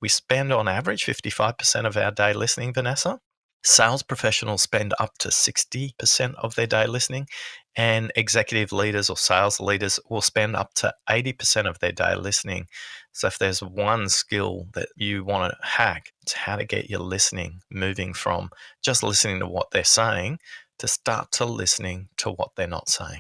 We spend on average 55% of our day listening, Vanessa. Sales professionals spend up to 60% of their day listening, and executive leaders or sales leaders will spend up to 80% of their day listening. So if there's one skill that you want to hack, it's how to get your listening moving from just listening to what they're saying to start to listening to what they're not saying.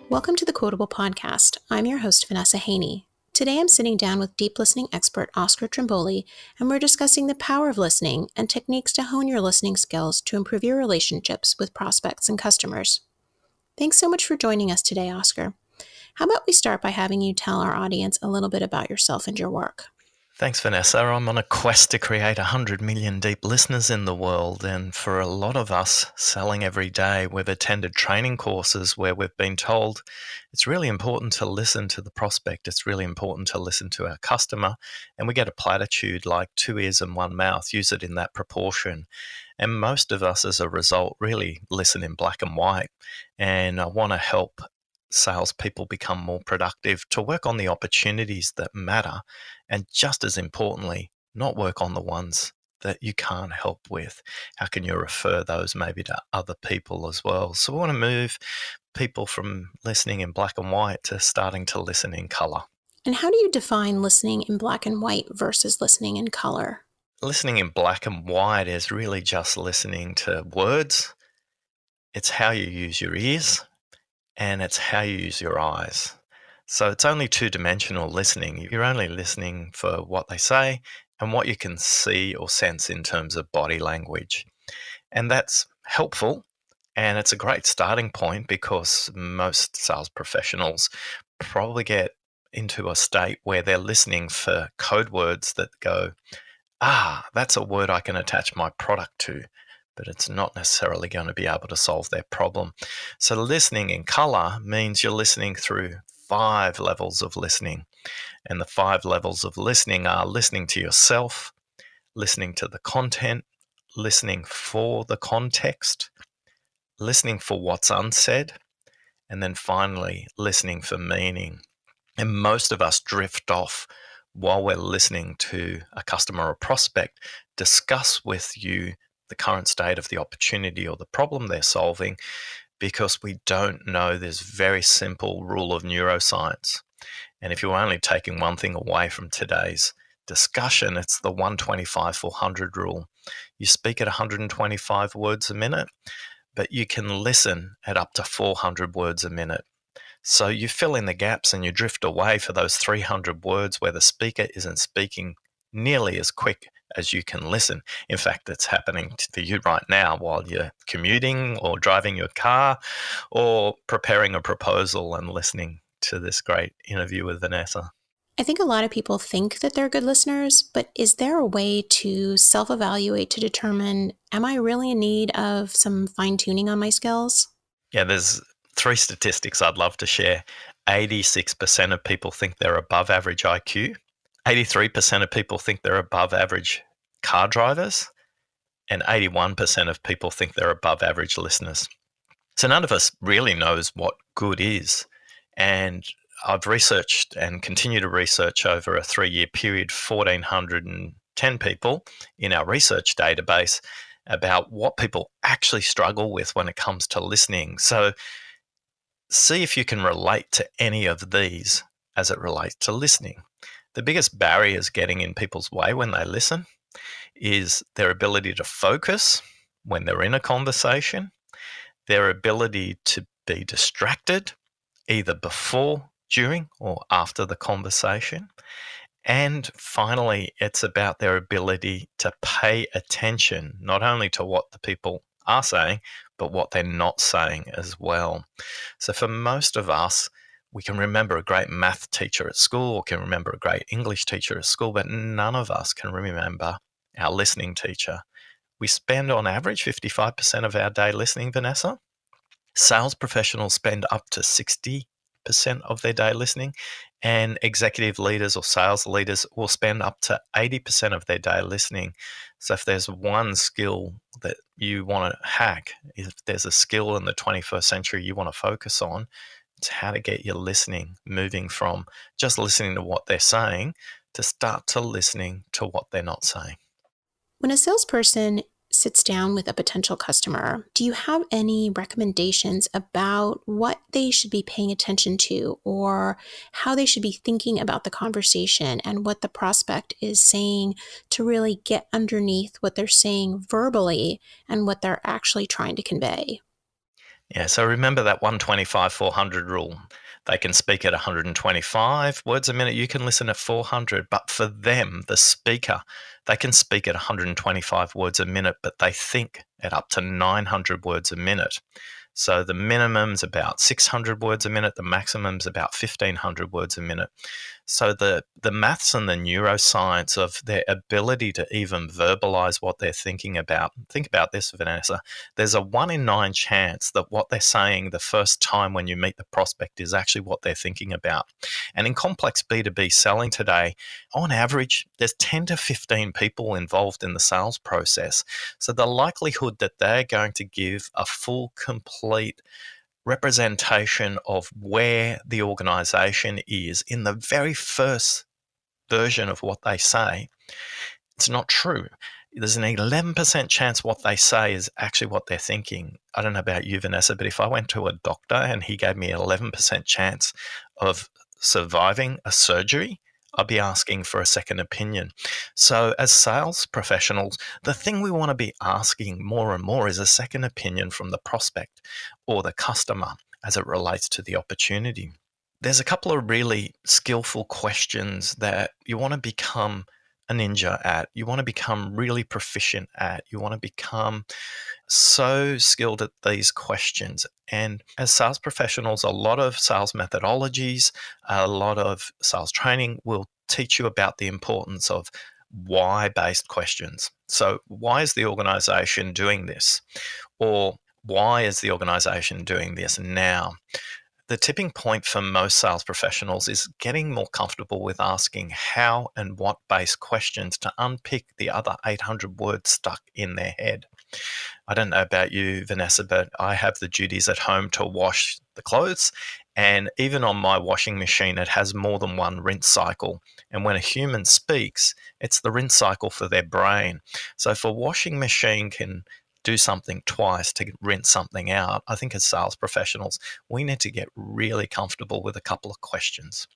Welcome to the Quotable podcast. I'm your host, Vanessa Haney. Today I'm sitting down with deep listening expert Oscar Trimboli, and we're discussing the power of listening and techniques to hone your listening skills to improve your relationships with prospects and customers. Thanks so much for joining us today, Oscar. How about we start by having you tell our audience a little bit about yourself and your work? Thanks, Vanessa. I'm on a quest to create 100 million deep listeners in the world. And for a lot of us selling every day, we've attended training courses where we've been told it's really important to listen to the prospect. It's really important to listen to our customer. And we get a platitude like 2 ears and 1 mouth, use it in that proportion. And most of us, as a result, really listen in black and white. And I want to help salespeople become more productive, to work on the opportunities that matter, and just as importantly, not work on the ones that you can't help with. How can you refer those maybe to other people as well? So we want to move people from listening in black and white to starting to listen in color. And how do you define listening in black and white versus listening in color? Listening in black and white is really just listening to words. It's how you use your ears, and it's how you use your eyes. So it's only two-dimensional listening. You're only listening for what they say and what you can see or sense in terms of body language. And that's helpful, and it's a great starting point because most sales professionals probably get into a state where they're listening for code words that go, that's a word I can attach my product to, but it's not necessarily going to be able to solve their problem. So listening in color means you're listening through 5 levels of listening. And the 5 levels of listening are listening to yourself, listening to the content, listening for the context, listening for what's unsaid, and then finally listening for meaning. And most of us drift off while we're listening to a customer or prospect discuss with you the current state of the opportunity or the problem they're solving, because we don't know this very simple rule of neuroscience. And if you're only taking one thing away from today's discussion, it's the 125-400 rule. You speak at 125 words a minute, but you can listen at up to 400 words a minute. So you fill in the gaps and you drift away for those 300 words where the speaker isn't speaking nearly as quick as you can listen. In fact, it's happening to you right now while you're commuting or driving your car or preparing a proposal and listening to this great interview with Vanessa. I think a lot of people think that they're good listeners, but is there a way to self-evaluate to determine, am I really in need of some fine-tuning on my skills? Yeah, there's 3 statistics I'd love to share. 86% of people think they're above average IQ. 83% of people think they're above average car drivers, and 81% of people think they're above average listeners. So none of us really knows what good is. And I've researched and continue to research over a 3-year period, 1,410 people in our research database about what people actually struggle with when it comes to listening. So see if you can relate to any of these as it relates to listening. The biggest barriers getting in people's way when they listen is their ability to focus when they're in a conversation, their ability to be distracted either before, during, or after the conversation. And finally, it's about their ability to pay attention, not only to what the people are saying, but what they're not saying as well. So for most of us, we can remember a great math teacher at school or can remember a great English teacher at school, but none of us can remember our listening teacher. We spend on average 55% of our day listening, Vanessa. Sales professionals spend up to 60% 20% of their day listening, and executive leaders or sales leaders will spend up to 80% of their day listening. So if there's one skill that you want to hack, if there's a skill in the 21st century you want to focus on, it's how to get your listening moving from just listening to what they're saying to start to listening to what they're not saying. When a salesperson sits down with a potential customer, do you have any recommendations about what they should be paying attention to or how they should be thinking about the conversation and what the prospect is saying to really get underneath what they're saying verbally and what they're actually trying to convey? Yeah, so remember that 125-400 rule. They can speak at 125 words a minute. You can listen at 400. But for them, the speaker, they can speak at 125 words a minute, but they think at up to 900 words a minute. So the minimum's about 600 words a minute. The maximum's about 1,500 words a minute. So the maths and the neuroscience of their ability to even verbalize what they're thinking about. Think about this, Vanessa. There's a 1 in 9 chance that what they're saying the first time when you meet the prospect is actually what they're thinking about. And in complex B2B selling today, on average, there's 10 to 15 people involved in the sales process. So the likelihood that they're going to give a full, complete representation of where the organization is in the very first version of what they say, it's not true. There's an 11% chance what they say is actually what they're thinking. I don't know about you, Vanessa, but if I went to a doctor and he gave me an 11% chance of surviving a surgery, I'd be asking for a second opinion. So as sales professionals, the thing we want to be asking more and more is a second opinion from the prospect or the customer as it relates to the opportunity. There's a couple of really skillful questions that you want to become a ninja at. You want to become really proficient at. You want to become so skilled at these questions. And as sales professionals, a lot of sales methodologies, a lot of sales training will teach you about the importance of why-based questions. So why is the organization doing this? Or why is the organization doing this now? The tipping point for most sales professionals is getting more comfortable with asking how and what based questions to unpick the other 800 words stuck in their head. I don't know about you, Vanessa, but I have the duties at home to wash the clothes. And even on my washing machine, it has more than one rinse cycle. And when a human speaks, it's the rinse cycle for their brain. So if a washing machine can do something twice to rinse something out, I think as sales professionals, we need to get really comfortable with a couple of questions.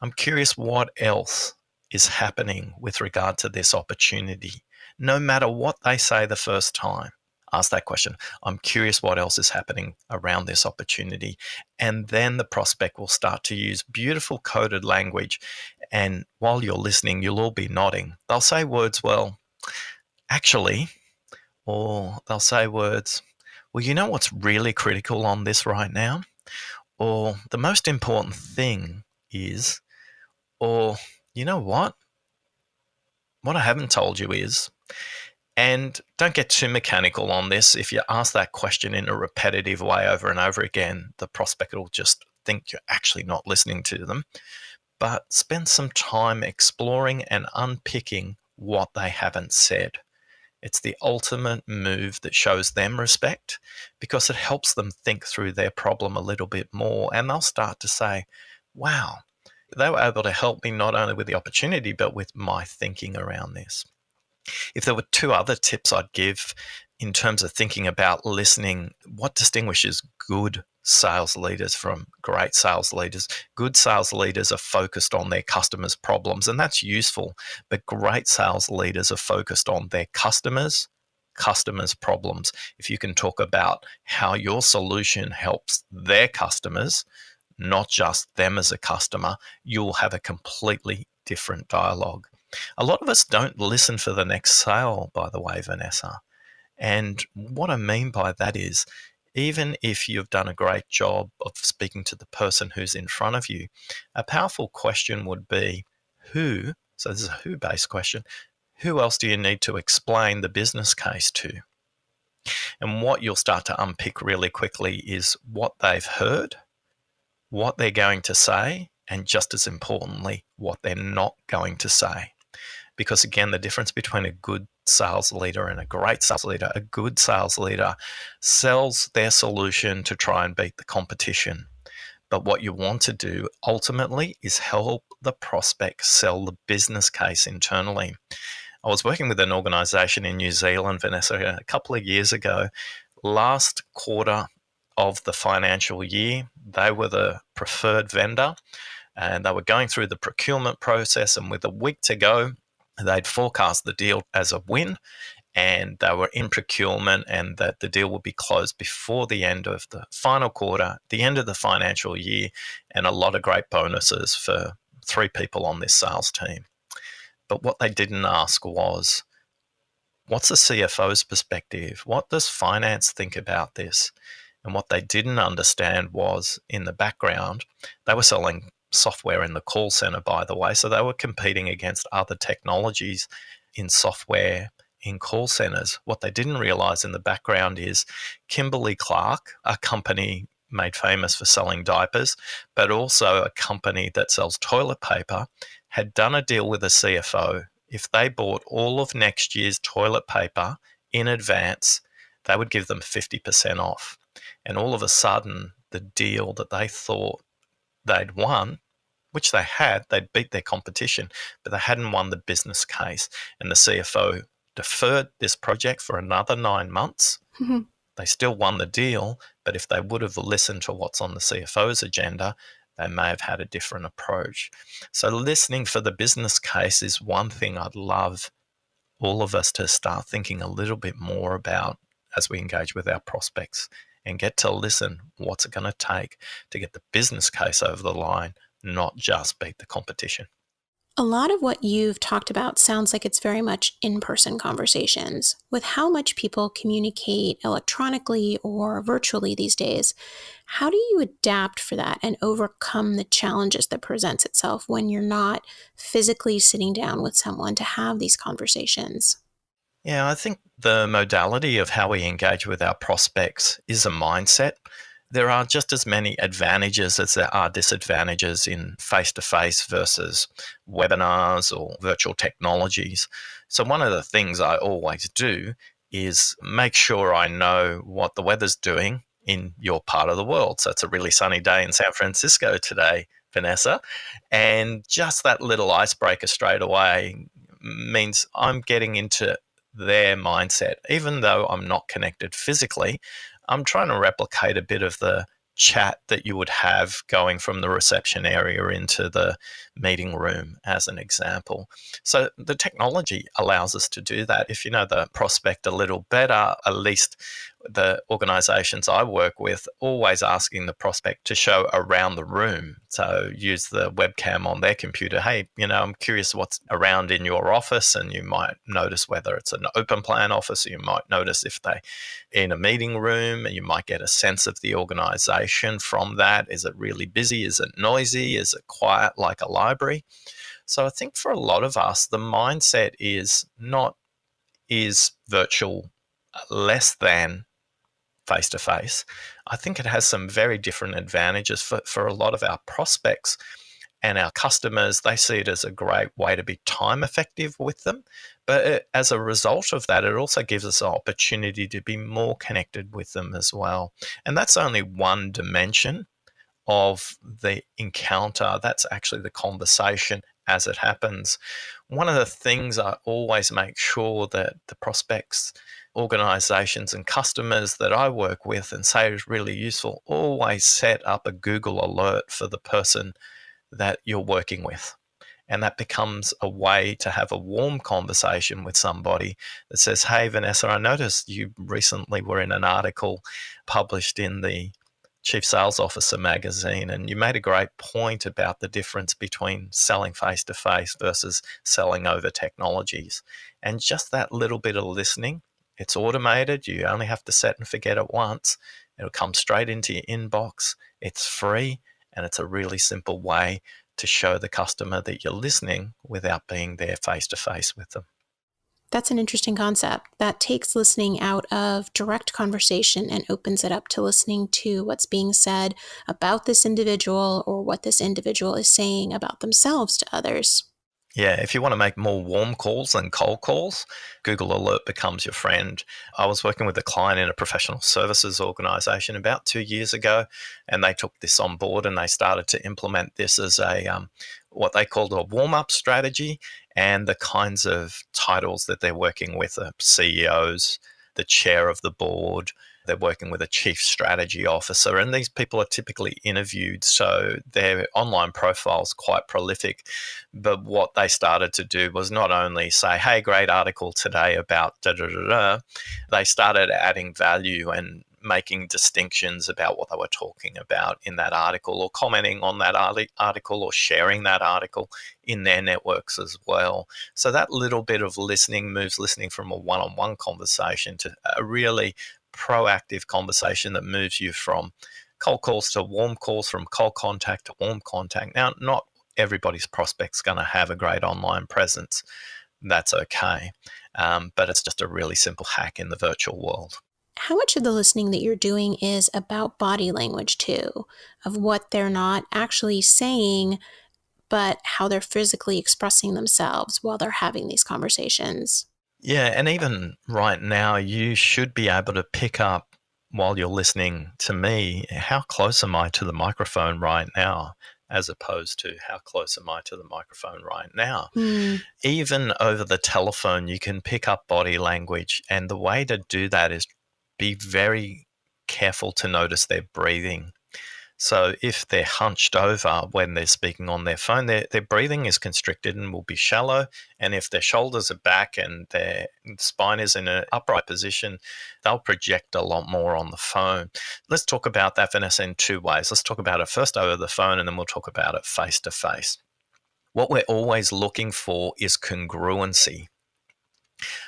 I'm curious what else is happening with regard to this opportunity. No matter what they say the first time, ask that question. I'm curious what else is happening around this opportunity. And then the prospect will start to use beautiful coded language. And while you're listening, you'll all be nodding. They'll say words, well, actually, or they'll say words, well, you know what's really critical on this right now? Or the most important thing is, or you know what? What I haven't told you is, and don't get too mechanical on this. If you ask that question in a repetitive way over and over again, the prospect will just think you're actually not listening to them. But spend some time exploring and unpicking what they haven't said. It's the ultimate move that shows them respect because it helps them think through their problem a little bit more. And they'll start to say, wow, they were able to help me not only with the opportunity, but with my thinking around this. If there were two other tips I'd give in terms of thinking about listening, what distinguishes good sales leaders from great sales leaders? Good sales leaders are focused on their customers' problems, and that's useful. But great sales leaders are focused on their customers' problems. If you can talk about how your solution helps their customers, not just them as a customer, you'll have a completely different dialogue. A lot of us don't listen for the next sale, by the way, Vanessa. And what I mean by that is, even if you've done a great job of speaking to the person who's in front of you, a powerful question would be who, so this is a who based question, who else do you need to explain the business case to? And what you'll start to unpick really quickly is what they've heard what they're going to say, and just as importantly, what they're not going to say. Because again, the difference between a good sales leader and a great sales leader, a good sales leader sells their solution to try and beat the competition. But what you want to do ultimately is help the prospect sell the business case internally. I was working with an organization in New Zealand, Vanessa, a couple of years ago. Last quarter of the financial year, they were the preferred vendor and they were going through the procurement process. And with a week to go, they'd forecast the deal as a win and they were in procurement and that the deal would be closed before the end of the final quarter, the end of the financial year, and a lot of great bonuses for 3 people on this sales team. But what they didn't ask was, what's the CFO's perspective? What does finance think about this? And what they didn't understand was, in the background, they were selling software in the call center, by the way. So they were competing against other technologies in software in call centers. What they didn't realize in the background is Kimberly Clark, a company made famous for selling diapers, but also a company that sells toilet paper, had done a deal with a CFO. If they bought all of next year's toilet paper in advance, they would give them 50% off. And all of a sudden, the deal that they thought they'd won, which they had, they'd beat their competition, but they hadn't won the business case. And the CFO deferred this project for another 9 months. They still won the deal, but if they would have listened to what's on the CFO's agenda, they may have had a different approach. So listening for the business case is one thing I'd love all of us to start thinking a little bit more about as we engage with our prospects and get to listen. What's it going to take to get the business case over the line, not just beat the competition? A lot of what you've talked about sounds like it's very much in-person conversations. With how much people communicate electronically or virtually these days, how do you adapt for that and overcome the challenges that presents itself when you're not physically sitting down with someone to have these conversations? Yeah, I think the modality of how we engage with our prospects is a mindset. There are just as many advantages as there are disadvantages in face to face versus webinars or virtual technologies. So, one of the things I always do is make sure I know what the weather's doing in your part of the world. So, it's a really sunny day in San Francisco today, Vanessa. And just that little icebreaker straight away means I'm getting into their mindset. Even though I'm not connected physically, I'm trying to replicate a bit of the chat that you would have going from the reception area into the meeting room, as an example. So the technology allows us to do that. If you know the prospect a little better, at least the organizations I work with always asking the prospect to show around the room. So use the webcam on their computer. Hey, I'm curious what's around in your office, and you might notice whether it's an open plan office, or you might notice if they in a meeting room, and you might get a sense of the organization from that. Is it really busy? Is it noisy? Is it quiet like a library? So I think for a lot of us, the mindset is not, is virtual less than face to face? I think it has some very different advantages for a lot of our prospects and our customers. They see it as a great way to be time effective with them. But as a result of that, it also gives us an opportunity to be more connected with them as well. And that's only one dimension of the encounter. That's actually the conversation as it happens. One of the things I always make sure that the prospects, organizations, and customers that I work with and say is really useful, always set up a Google alert for the person that you're working with. And that becomes a way to have a warm conversation with somebody that says, hey, Vanessa, I noticed you recently were in an article published in the Chief Sales Officer magazine, and you made a great point about the difference between selling face to face versus selling over technologies. And just that little bit of listening, it's automated. You only have to set and forget it once. It'll come straight into your inbox. It's free, and it's a really simple way to show the customer that you're listening without being there face to face with them. That's an interesting concept that takes listening out of direct conversation and opens it up to listening to what's being said about this individual or what this individual is saying about themselves to others. Yeah, if you want to make more warm calls than cold calls, Google Alert becomes your friend. I was working with a client in a professional services organization about 2 years ago, and they took this on board and they started to implement this as a what they called a warm-up strategy. And the kinds of titles that they're working with are CEOs, the chair of the board. They're working with a chief strategy officer, and these people are typically interviewed, so their online profile is quite prolific. But what they started to do was not only say, hey, great article today about da da da da, they started adding value and making distinctions about what they were talking about in that article, or commenting on that article, or sharing that article in their networks as well. So that little bit of listening moves listening from a one-on-one conversation to a really proactive conversation that moves you from cold calls to warm calls, from cold contact to warm contact. Now, not everybody's prospect's going to have a great online presence. That's okay. But it's just a really simple hack in the virtual world. How much of the listening that you're doing is about body language too, of what they're not actually saying, but how they're physically expressing themselves while they're having these conversations? Yeah, and even right now, you should be able to pick up while you're listening to me, how close am I to the microphone right now, as opposed to how close am I to the microphone right now. Hmm. Even over the telephone, you can pick up body language. And the way to do that is be very careful to notice their breathing. So if they're hunched over when they're speaking on their phone, their breathing is constricted and will be shallow. And if their shoulders are back and their spine is in an upright position, they'll project a lot more on the phone. Let's talk about that, Vanessa, in two ways. Let's talk about it first over the phone, and then we'll talk about it face to face. What we're always looking for is congruency.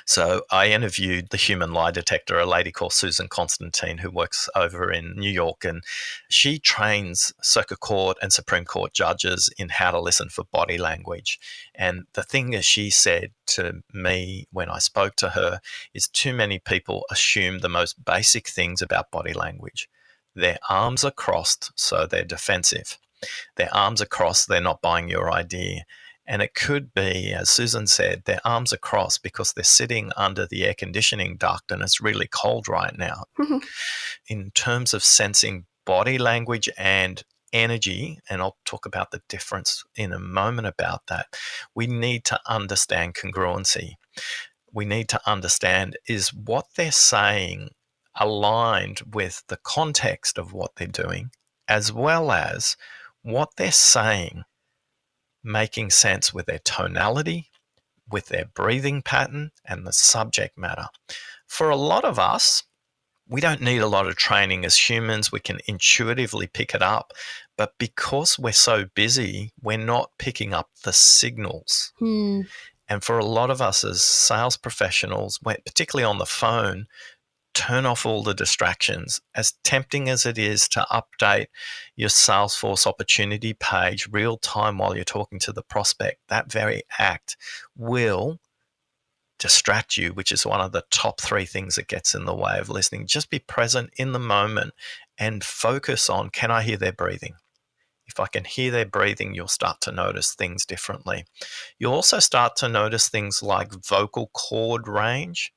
So I interviewed the human lie detector, a lady called Susan Constantine, who works over in New York, and she trains circuit court and Supreme Court judges in how to listen for body language. And the thing that she said to me when I spoke to her is too many people assume the most basic things about body language. Their arms are crossed, so they're defensive. Their arms are crossed, they're not buying your idea. And it could be, as Susan said, their arms are crossed because they're sitting under the air conditioning duct and it's really cold right now. In terms of sensing body language and energy, and I'll talk about the difference in a moment about that, we need to understand congruency. We need to understand, is what they're saying aligned with the context of what they're doing, as well as what they're saying making sense with their tonality, with their breathing pattern, and the subject matter. For a lot of us, we don't need a lot of training as humans. We can intuitively pick it up. But because we're so busy, we're not picking up the signals. Hmm. And for a lot of us as sales professionals, particularly on the phone, turn off all the distractions. As tempting as it is to update your Salesforce opportunity page real time while you're talking to the prospect, that very act will distract you, which is one of the top three things that gets in the way of listening. Just be present in the moment and focus on, can I hear their breathing? If I can hear their breathing, you'll start to notice things differently. You'll also start to notice things like vocal cord range.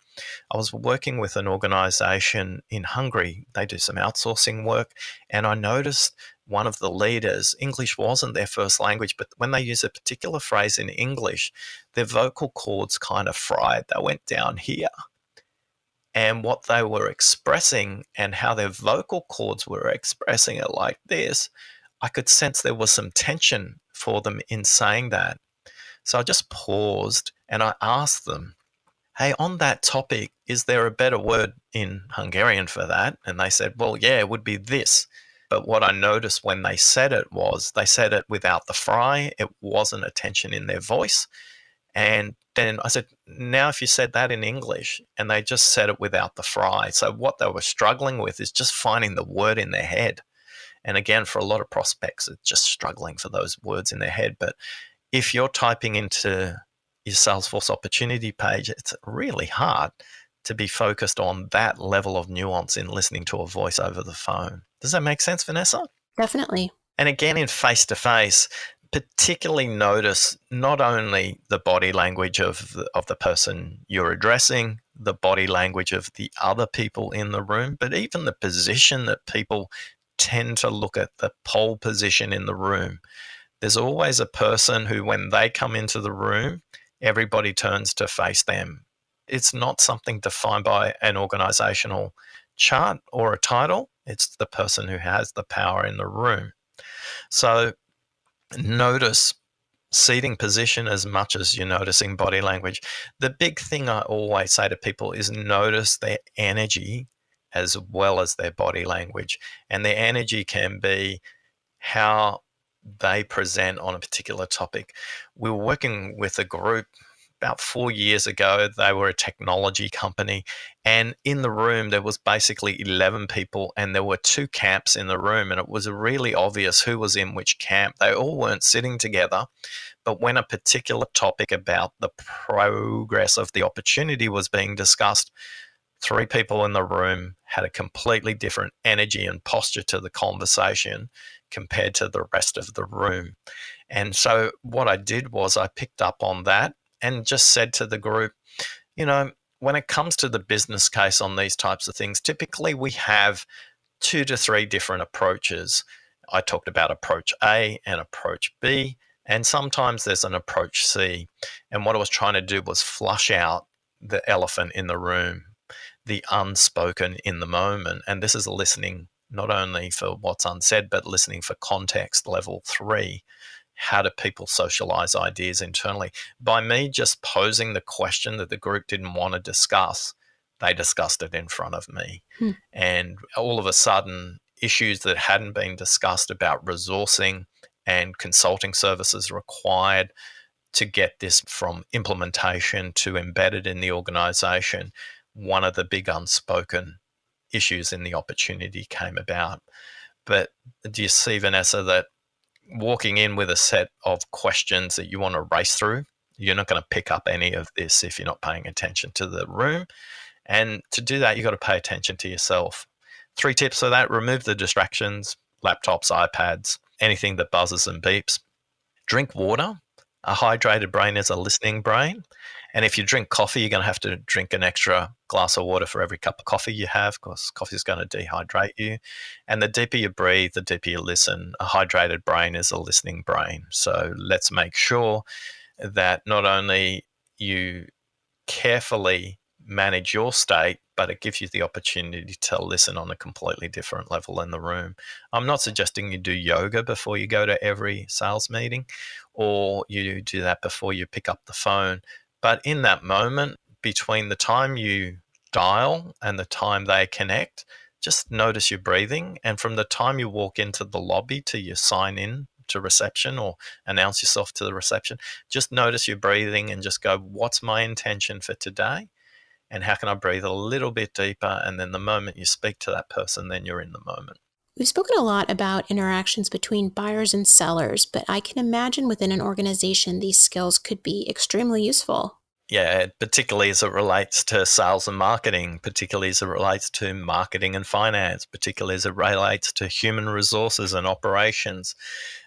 I was working with an organization in Hungary. They do some outsourcing work. And I noticed one of the leaders, English wasn't their first language, but when they use a particular phrase in English, their vocal cords kind of fried. They went down here. And what they were expressing and how their vocal cords were expressing it like this, I could sense there was some tension for them in saying that. So I just paused and I asked them, hey, on that topic, is there a better word in Hungarian for that? And they said, well, yeah, it would be this. But what I noticed when they said it was they said it without the fry. It wasn't a tension in their voice. And then I said, now if you said that in English, and they just said it without the fry. So what they were struggling with is just finding the word in their head. And again, for a lot of prospects, it's just struggling for those words in their head. But if you're typing into your Salesforce opportunity page, it's really hard to be focused on that level of nuance in listening to a voice over the phone. Does that make sense, Vanessa? Definitely. And again, in face-to-face, particularly notice not only the body language of the person you're addressing, the body language of the other people in the room, but even the position that people tend to look at, the pole position in the room. There's always a person who, when they come into the room, everybody turns to face them. It's not something defined by an organizational chart or a title. It's the person who has the power in the room. So notice seating position as much as you're noticing body language. The big thing I always say to people is notice their energy as well as their body language. And their energy can be how they present on a particular topic. We were working with a group about 4 years ago. They were a technology company, and in the room there was basically 11 people, and there were two camps in the room, and it was really obvious who was in which camp. They all weren't sitting together, but when a particular topic about the progress of the opportunity was being discussed, three people in the room had a completely different energy and posture to the conversation compared to the rest of the room. And so what I did was I picked up on that and just said to the group, when it comes to the business case on these types of things, typically we have 2 to 3 different approaches. I talked about approach A and approach B, and sometimes there's an approach C. And what I was trying to do was flush out the elephant in the room, the unspoken in the moment. And this is listening not only for what's unsaid, but listening for context, level 3. How do people socialize ideas internally? By me just posing the question that the group didn't want to discuss, they discussed it in front of me. And all of a sudden, issues that hadn't been discussed about resourcing and consulting services required to get this from implementation to embedded in the organization, one of the big unspoken issues in the opportunity came about. But do you see, Vanessa, that walking in with a set of questions that you want to race through, you're not going to pick up any of this if you're not paying attention to the room. And to do that, you've got to pay attention to yourself. 3 tips for that: remove the distractions, laptops, iPads, anything that buzzes and beeps. Drink water. A hydrated brain is a listening brain. And if you drink coffee, you're going to have to drink an extra glass of water for every cup of coffee you have, because coffee is going to dehydrate you. And the deeper you breathe, the deeper you listen. A hydrated brain is a listening brain. So let's make sure that not only you carefully manage your state, but it gives you the opportunity to listen on a completely different level in the room. I'm not suggesting you do yoga before you go to every sales meeting, or you do that before you pick up the phone. But in that moment, between the time you dial and the time they connect, just notice your breathing. And from the time you walk into the lobby to you sign in to reception or announce yourself to the reception, just notice your breathing and just go, what's my intention for today? And how can I breathe a little bit deeper? And then the moment you speak to that person, then you're in the moment. We've spoken a lot about interactions between buyers and sellers, but I can imagine within an organization these skills could be extremely useful. Yeah, particularly as it relates to sales and marketing, particularly as it relates to marketing and finance, particularly as it relates to human resources and operations.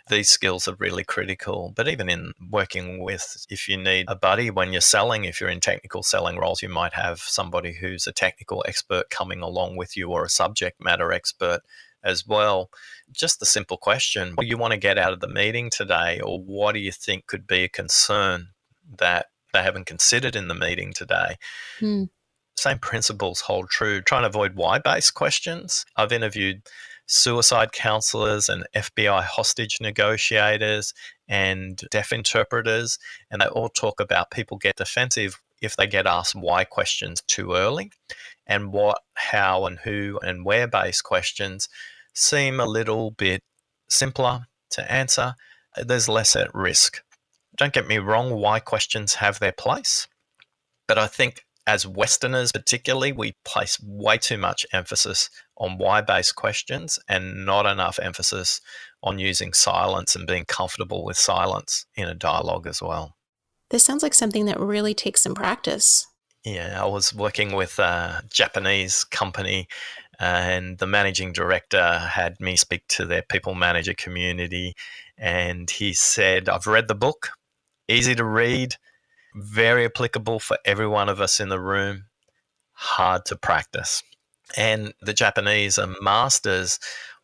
These skills are really critical. But even in working with, if you need a buddy when you're selling, if you're in technical selling roles, you might have somebody who's a technical expert coming along with you, or a subject matter expert as well. Just the simple question: what do you want to get out of the meeting today? Or what do you think could be a concern that they haven't considered in the meeting today? Same principles hold true. Trying to avoid why-based questions. I've interviewed suicide counselors and FBI hostage negotiators and deaf interpreters, and they all talk about people get defensive if they get asked why questions too early, and what, how, and who and where-based questions seem a little bit simpler to answer. There's less at risk. Don't get me wrong, why questions have their place, but I think as Westerners particularly, we place way too much emphasis on why-based questions and not enough emphasis on using silence and being comfortable with silence in a dialogue as well. This sounds like something that really takes some practice. Yeah, I was working with a Japanese company, and the managing director had me speak to their people manager community. And he said, I've read the book, easy to read, very applicable for every one of us in the room, hard to practice. And the Japanese are masters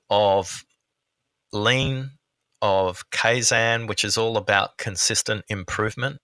of lean, of Kaizen, which is all about consistent improvement.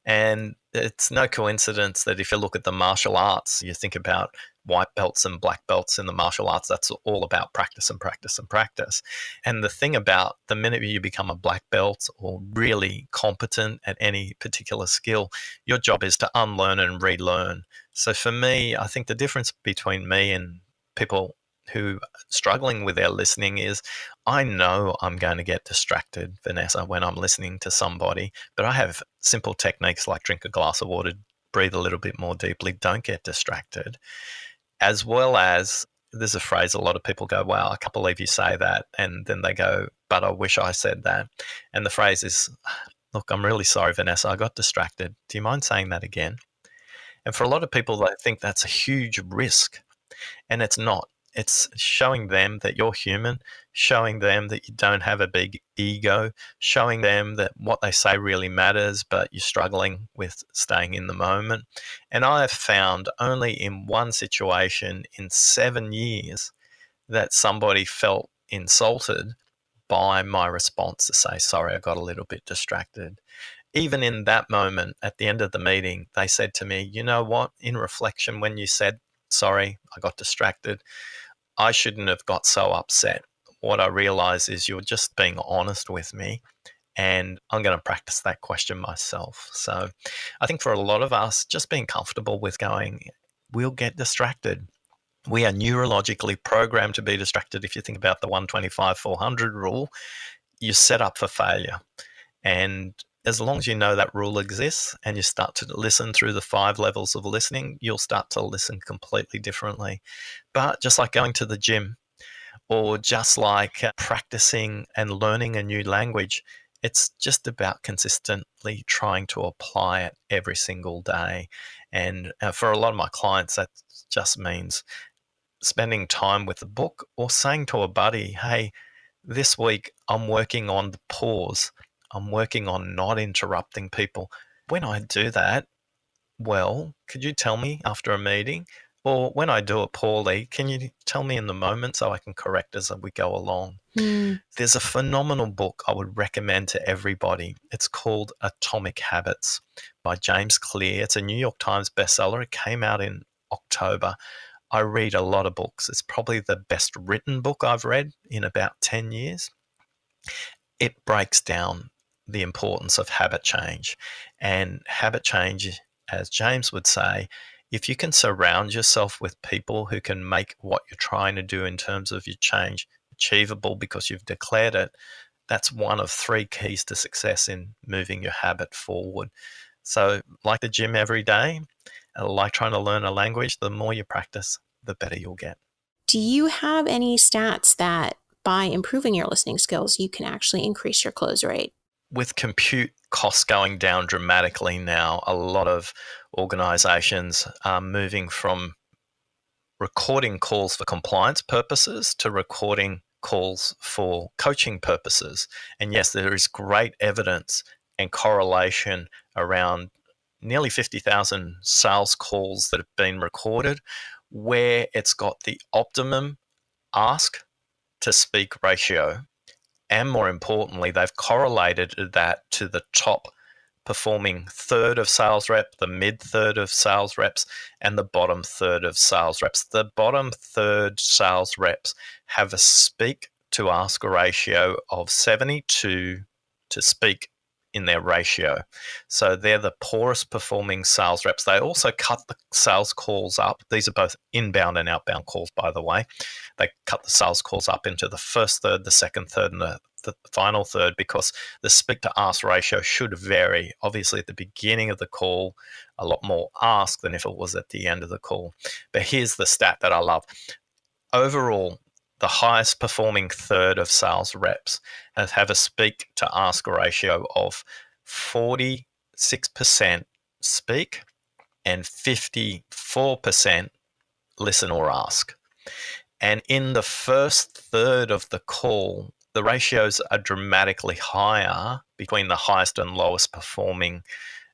And it's no coincidence that if you look at the martial arts, you think about white belts and black belts in the martial arts, that's all about practice and practice and practice. And the thing about the minute you become a black belt or really competent at any particular skill, your job is to unlearn and relearn. So for me, I think the difference between me and people who are struggling with their listening is I know I'm going to get distracted, Vanessa, when I'm listening to somebody, but I have simple techniques like drink a glass of water, breathe a little bit more deeply, don't get distracted, as well as there's a phrase a lot of people go, wow, I can't believe you say that. And then they go, but I wish I said that. And the phrase is, look, I'm really sorry, Vanessa, I got distracted. Do you mind saying that again? And for a lot of people, they think that's a huge risk. And it's not. It's showing them that you're human, showing them that you don't have a big ego, showing them that what they say really matters, but you're struggling with staying in the moment. And I have found only in one situation in 7 years that somebody felt insulted by my response to say, sorry, I got a little bit distracted. Even in that moment at the end of the meeting, they said to me, you know what, in reflection, when you said, sorry, I got distracted, I shouldn't have got so upset. What I realize is you're just being honest with me, and I'm going to practice that question myself. So I think for a lot of us, just being comfortable with going, we'll get distracted. We are neurologically programmed to be distracted. If you think about the 125/400 rule, you're set up for failure. And as long as you know that rule exists and you start to listen through the 5 levels of listening, you'll start to listen completely differently. But just like going to the gym or just like practicing and learning a new language, it's just about consistently trying to apply it every single day. And for a lot of my clients, that just means spending time with a book or saying to a buddy, hey, this week I'm working on the pause. I'm working on not interrupting people. When I do that, well, could you tell me after a meeting? Or when I do it poorly, can you tell me in the moment so I can correct as we go along? Hmm. There's a phenomenal book I would recommend to everybody. It's called Atomic Habits by James Clear. It's a New York Times bestseller. It came out in October. I read a lot of books. It's probably the best written book I've read in about 10 years. It breaks down the importance of habit change. And habit change, as James would say, if you can surround yourself with people who can make what you're trying to do in terms of your change achievable because you've declared it, that's one of 3 keys to success in moving your habit forward. So, like the gym every day, like trying to learn a language, the more you practice, the better you'll get. Do you have any stats that by improving your listening skills, you can actually increase your close rate? With compute costs going down dramatically now, a lot of organizations are moving from recording calls for compliance purposes to recording calls for coaching purposes. And yes, there is great evidence and correlation around nearly 50,000 sales calls that have been recorded where it's got the optimum ask to speak ratio. And more importantly, they've correlated that to the top performing third of sales rep, the mid third of sales reps, and the bottom third of sales reps. The bottom third sales reps have a speak to ask ratio of 72 to speak in their ratio. So they're the poorest performing sales reps. They also cut the sales calls up. These are both inbound and outbound calls, by the way. They cut the sales calls up into the first third, the second third, and the final third because the speak to ask ratio should vary. Obviously, at the beginning of the call, a lot more ask than if it was at the end of the call. But here's the stat that I love. Overall, the highest performing third of sales reps have a speak to ask ratio of 47% 46% speak and 54% listen or ask. And in the first third of the call, the ratios are dramatically higher between the highest and lowest performing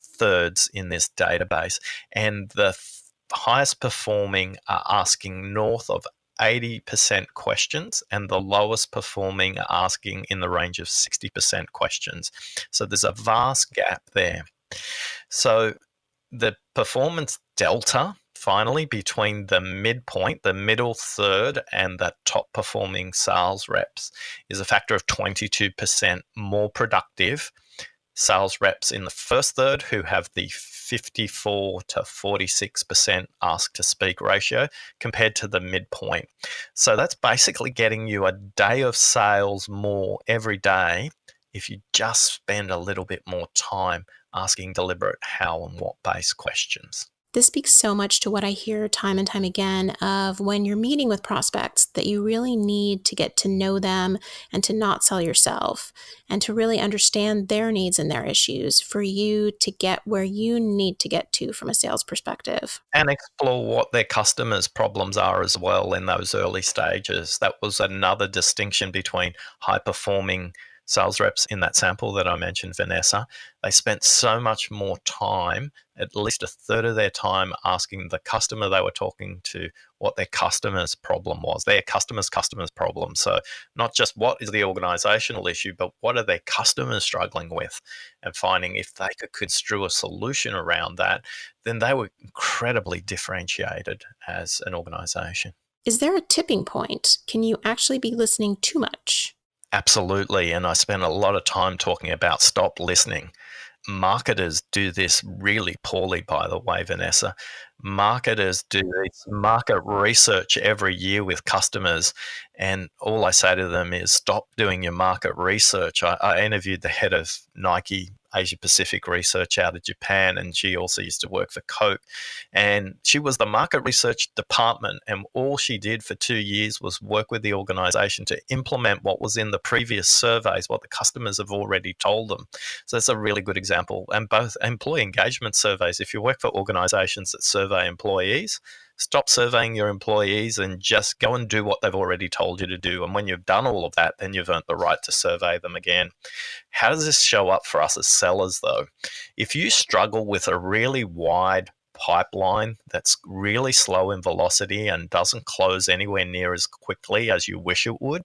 thirds in this database. And the highest performing are asking north of 80% questions, and the lowest performing are asking in the range of 60% questions. So there's a vast gap there. So the performance delta finally between the midpoint, the middle third, and the top performing sales reps is a factor of 22% more productive sales reps in the first third who have the 54 to 46% ask to speak ratio compared to the midpoint. So that's basically getting you a day of sales more every day if you just spend a little bit more time asking deliberate how and what based questions. This speaks so much to what I hear time and time again of when you're meeting with prospects that you really need to get to know them and to not sell yourself and to really understand their needs and their issues for you to get where you need to get to from a sales perspective. And explore what their customers' problems are as well in those early stages. That was another distinction between high performing sales reps in that sample that I mentioned, Vanessa. They spent so much more time, at least a third of their time, asking the customer they were talking to what their customer's problem was, their customer's problem. So not just what is the organizational issue, but what are their customers struggling with, and finding if they could construe a solution around that, then they were incredibly differentiated as an organization. Is there a tipping point? Can you actually be listening too much? Absolutely. And I spent a lot of time talking about stop listening. Marketers do this really poorly, by the way, Vanessa. Marketers do this market research every year with customers, and all I say to them is stop doing your market research. I interviewed the head of Nike Asia Pacific research out of Japan, and she also used to work for Coke. And she was the market research department, and all she did for 2 years was work with the organization to implement what was in the previous surveys, what the customers have already told them. So that's a really good example. And both employee engagement surveys, if you work for organizations that survey employees, stop surveying your employees and just go and do what they've already told you to do. And when you've done all of that, then you've earned the right to survey them again. How does this show up for us as sellers, though? If you struggle with a really wide pipeline that's really slow in velocity and doesn't close anywhere near as quickly as you wish it would,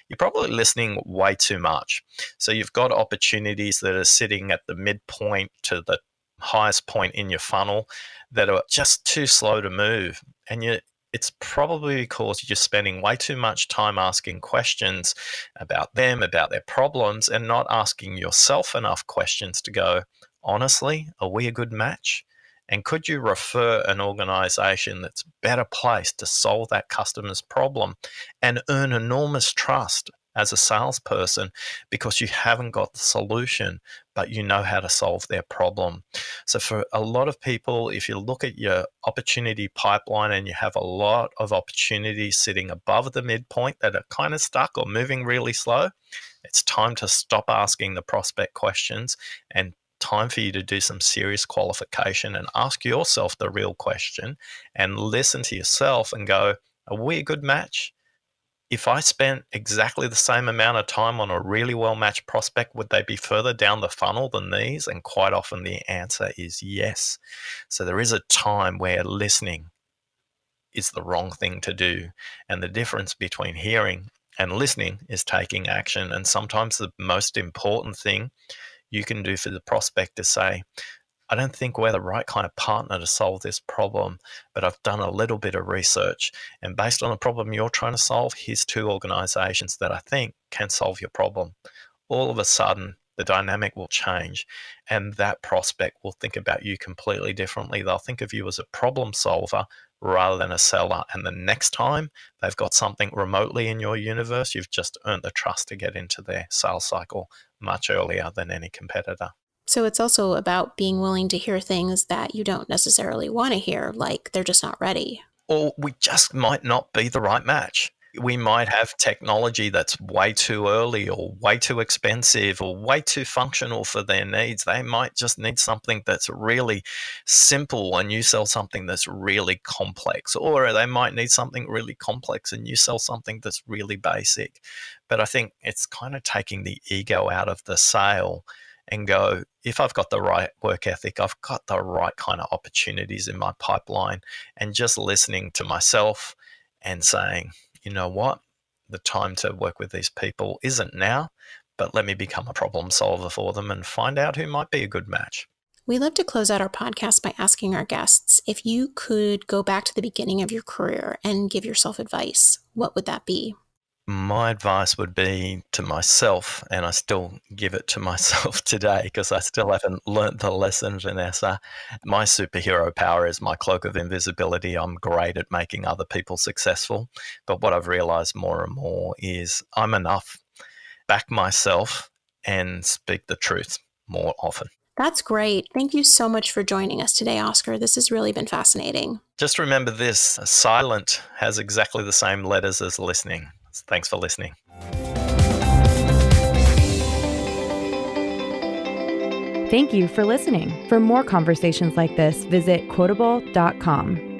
you're probably listening way too much. So you've got opportunities that are sitting at the midpoint to the highest point in your funnel that are just too slow to move. And it's probably because you're spending way too much time asking questions about them, about their problems, and not asking yourself enough questions to go, honestly, are we a good match? And could you refer an organization that's better placed to solve that customer's problem and earn enormous trust as a salesperson because you haven't got the solution, but you know how to solve their problem? So for a lot of people, if you look at your opportunity pipeline and you have a lot of opportunities sitting above the midpoint that are kind of stuck or moving really slow, it's time to stop asking the prospect questions and time for you to do some serious qualification and ask yourself the real question and listen to yourself and go, are we a good match? If I spent exactly the same amount of time on a really well-matched prospect, would they be further down the funnel than these? And quite often the answer is yes. So there is a time where listening is the wrong thing to do. And the difference between hearing and listening is taking action. And sometimes the most important thing you can do for the prospect is say, I don't think we're the right kind of partner to solve this problem, but I've done a little bit of research. And based on the problem you're trying to solve, here's 2 organizations that I think can solve your problem. All of a sudden, the dynamic will change, and that prospect will think about you completely differently. They'll think of you as a problem solver rather than a seller. And the next time they've got something remotely in your universe, you've just earned the trust to get into their sales cycle much earlier than any competitor. So it's also about being willing to hear things that you don't necessarily want to hear, like they're just not ready. Or we just might not be the right match. We might have technology that's way too early or way too expensive or way too functional for their needs. They might just need something that's really simple and you sell something that's really complex, or they might need something really complex and you sell something that's really basic. But I think it's kind of taking the ego out of the sale and go, if I've got the right work ethic, I've got the right kind of opportunities in my pipeline, and just listening to myself and saying, you know what, the time to work with these people isn't now, but let me become a problem solver for them and find out who might be a good match. We love to close out our podcast by asking our guests, if you could go back to the beginning of your career and give yourself advice, what would that be? My advice would be to myself, and I still give it to myself today because I still haven't learnt the lesson, Vanessa. My superhero power is my cloak of invisibility. I'm great at making other people successful. But what I've realized more and more is I'm enough. Back myself and speak the truth more often. That's great. Thank you so much for joining us today, Oscar. This has really been fascinating. Just remember this: silent has exactly the same letters as listening. Thanks for listening. Thank you for listening. For more conversations like this, visit Quotable.com.